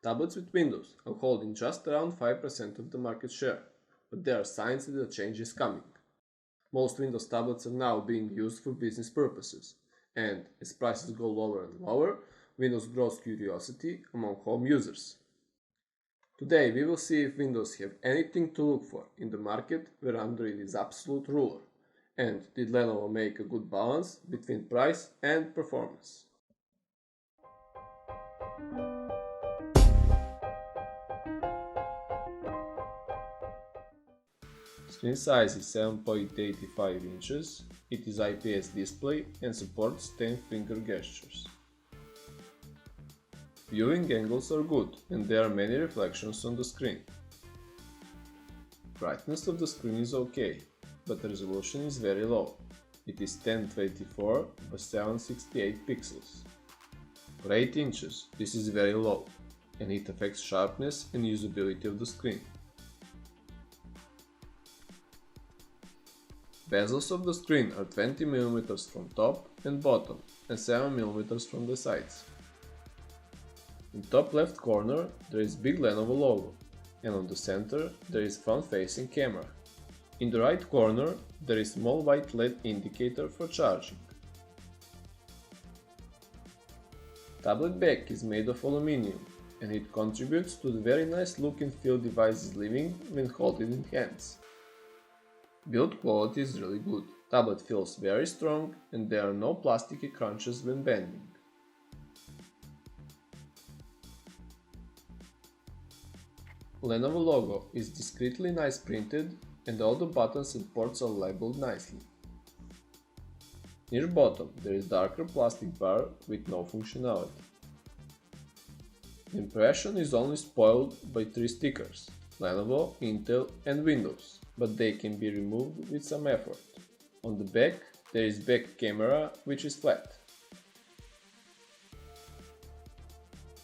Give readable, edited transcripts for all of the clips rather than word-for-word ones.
Tablets with Windows are holding just around 5% of the market share, but there are signs that a change is coming. Most Windows tablets are now being used for business purposes, and as prices go lower and lower, Windows grows curiosity among home users. Today we will see if Windows have anything to look for in the market where Android is absolute ruler, and did Lenovo make a good balance between price and performance. Screen size is 7.85 inches, it is IPS display and supports 10 finger gestures. Viewing angles are good and there are many reflections on the screen. Brightness of the screen is okay, but the resolution is very low. It is 1024 by 768 pixels. For 8 inches, this is very low, and it affects sharpness and usability of the screen. Bezels of the screen are 20mm from top and bottom and 7mm from the sides. In top left corner there is big Lenovo logo, and on the center there is front-facing camera. In the right corner there is small white LED indicator for charging. Tablet back is made of aluminium, and it contributes to the very nice look and feel device is leaving when holding in hands. Build quality is really good. Tablet feels very strong and there are no plasticky crunches when bending. Lenovo logo is discreetly nice printed and all the buttons and ports are labeled nicely. Near bottom there is darker plastic bar with no functionality. The impression is only spoiled by 3 stickers: Lenovo, Intel and Windows, but they can be removed with some effort. On the back there is back camera which is flat.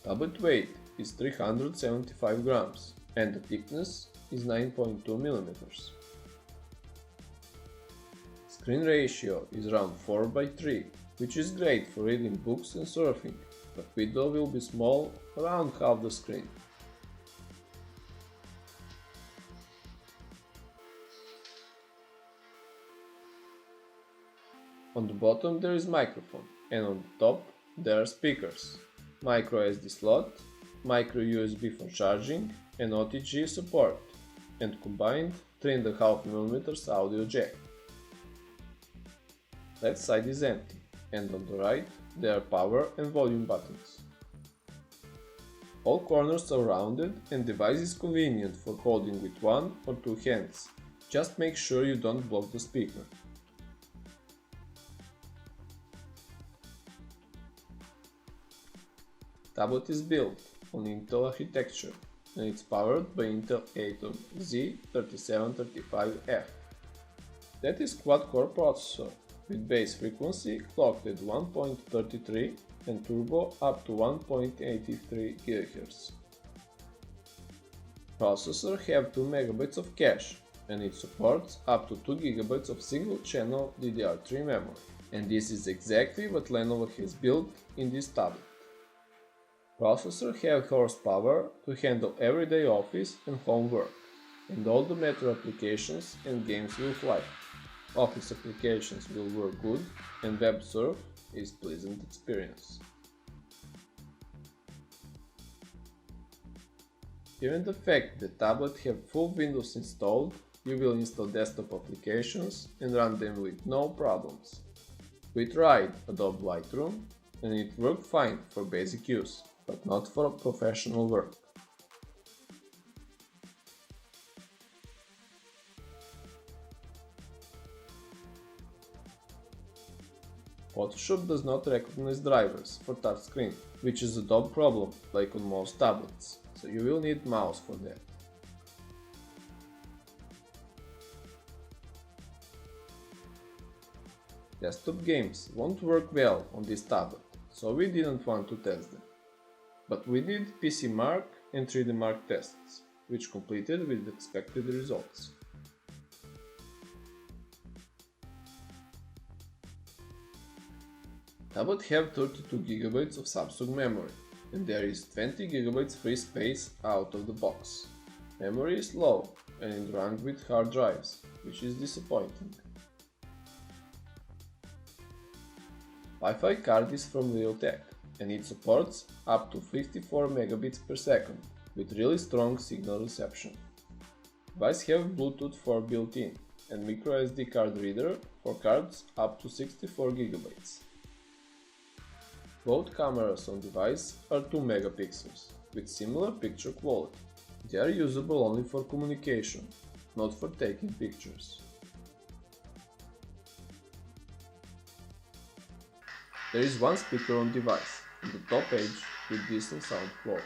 Tablet weight is 375 grams and the thickness is 9.2 mm. Screen ratio is around 4:3, which is great for reading books and surfing, but window will be small, around half the screen. On the bottom there is microphone, and on the top there are speakers, micro SD slot, micro USB for charging and OTG support, and combined 3.5mm audio jack. Left side is empty, and on the right there are power and volume buttons. All corners are rounded and device is convenient for holding with 1 or 2 hands. Just make sure you don't block the speaker. Tablet is built on Intel architecture and it's powered by Intel Atom Z3735F. That is quad-core processor with base frequency clocked at 1.33 and turbo up to 1.83 GHz. Processor have 2 MB of cache and it supports up to 2 GB of single-channel DDR3 memory. And this is exactly what Lenovo has built in this tablet. Processor have horsepower to handle everyday office and home work, and all the metro applications and games will fly. Office applications will work good and web surf is pleasant experience. Given the fact that tablet have full Windows installed, you will install desktop applications and run them with no problems. We tried Adobe Lightroom and it worked fine for basic use, but not for professional work. Photoshop does not recognize drivers for touchscreen, which is a Adobe problem like on most tablets, so you will need mouse for that. Desktop games won't work well on this tablet, so we didn't want to test them. But we did PC Mark and 3D Mark tests, which completed with expected results. Tablet have 32 GB of Samsung memory, and there is 20 GB free space out of the box. Memory is low and ranked with hard drives, which is disappointing. Wi-Fi card is from Realtek and it supports up to 54 megabits per second with really strong signal reception. Device have Bluetooth 4 built-in and microSD card reader for cards up to 64 GB. Both cameras on device are 2 megapixels with similar picture quality. They are usable only for communication, not for taking pictures. There is one speaker on device, on the top edge with decent sound quality.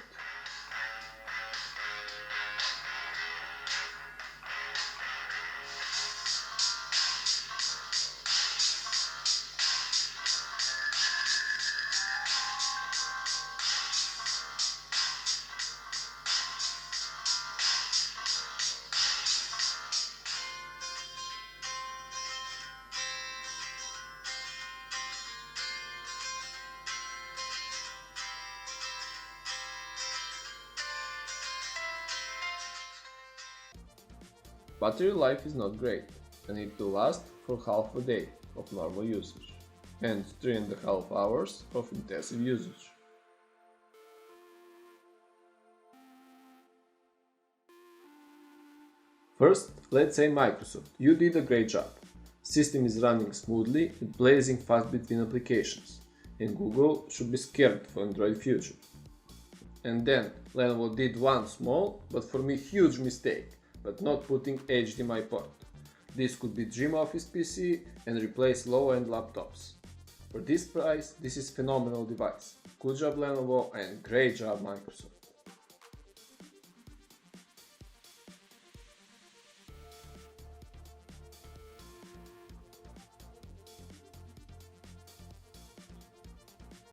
Battery life is not great, and it will last for half a day of normal usage, and 3.5 hours of intensive usage. First, let's say Microsoft, you did a great job. System is running smoothly and blazing fast between applications, and Google should be scared for Android future. And then Lenovo did one small, but for me huge mistake, but not putting HDMI port. This could be dream office PC and replace low-end laptops. For this price, this is phenomenal device. Good job Lenovo and great job Microsoft.